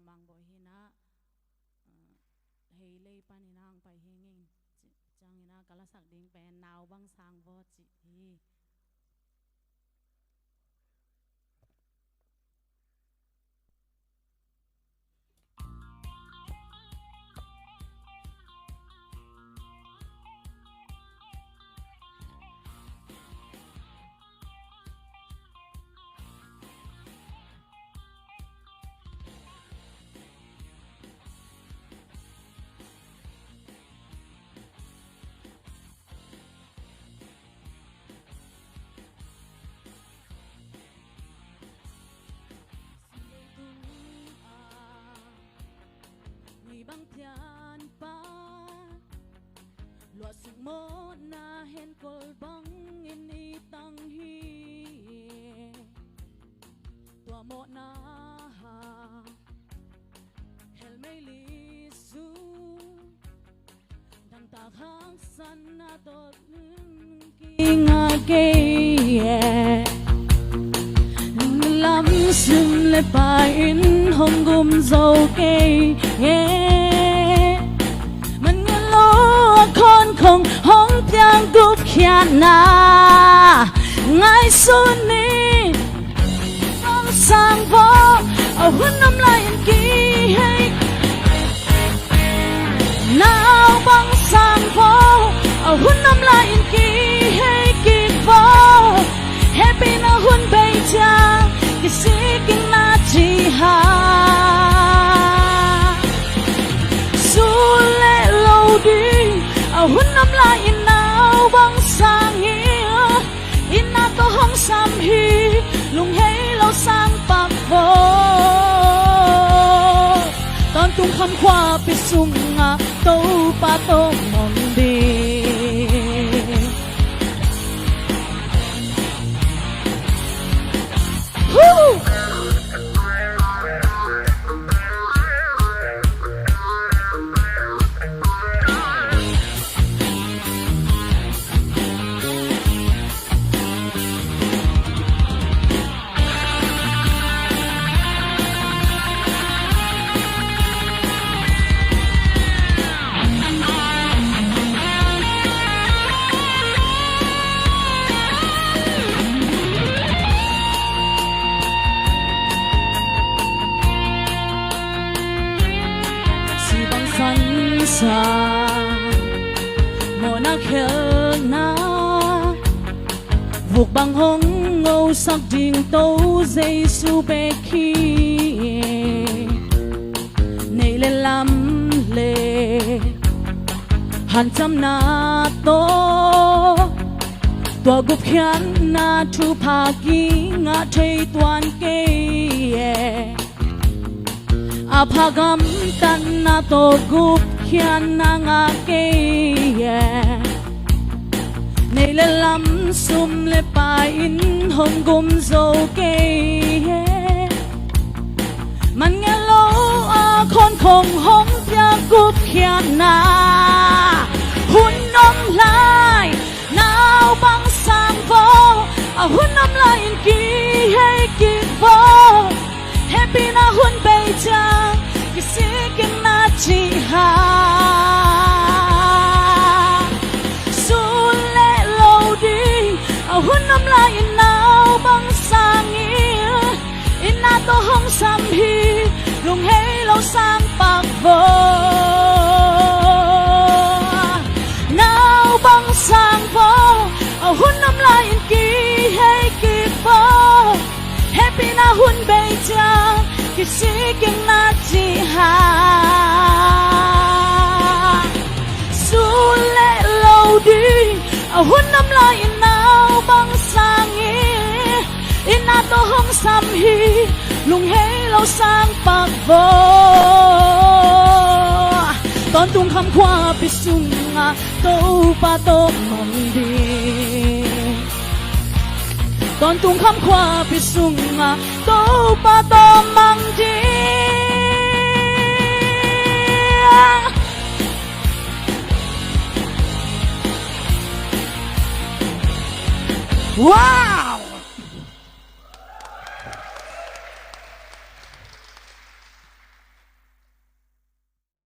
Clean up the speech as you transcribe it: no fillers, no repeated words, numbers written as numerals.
mang bo hina hei lei paninang pai hingin changina kalasak ding pen naw bang sang bo chi hi bang tian pa lo suk mo na hen kol bang ini tang hi tua mo na ha hel mei li su dang ta hang san na tot king again lắm sum le pa in hong gum dâu kê mình nghe lo con không hong tiếng gục kia na ngay xuân ni băng sang vó ở huân năm lại kỳ hay nào băng sang vó ở huân năm lại kỳ hay kỳ vó happy na huân bay cha cái gì kinh na chỉ ha su lệ lâu đi ở huân năm lại in nào băng sang nghĩa in na to hong sam hi lung hay lâu sang bạc vô toàn tung khăm khoa bị sung ngà tô pa tô mong đi sa mo na khel na vuk bang hong ngô sắc ding tâu dây su bê khi này lên lắm lệ hàn trăm na to tua gup khian na thu pa ki nga thei tuan ke apagam tan na to gup khian na nga ke này lên lắm sum le pa in hong gum zo ke man nghe lo a con không hong ya gup khian na hun nom lai nào băng sang vô a hun nom lai in ki hay ki vô happy na hun bay cha ki si ken na chi ha su le lo di a hun nam la in nào băng sang in na to hong sam hi lung hay lo sang bạc vô nào băng sang vô a hun nam la in ki hay ki vô happy na hun bay cha ki si ken na chi ha su le lo di a hun nam la in nào băng sang in na to hong sam hi lung hay lo sang bạc vô ton tung kham khoa pi sung nga to pa to mong đi con tung khăm khoa bị sung à tô pa tô mang đi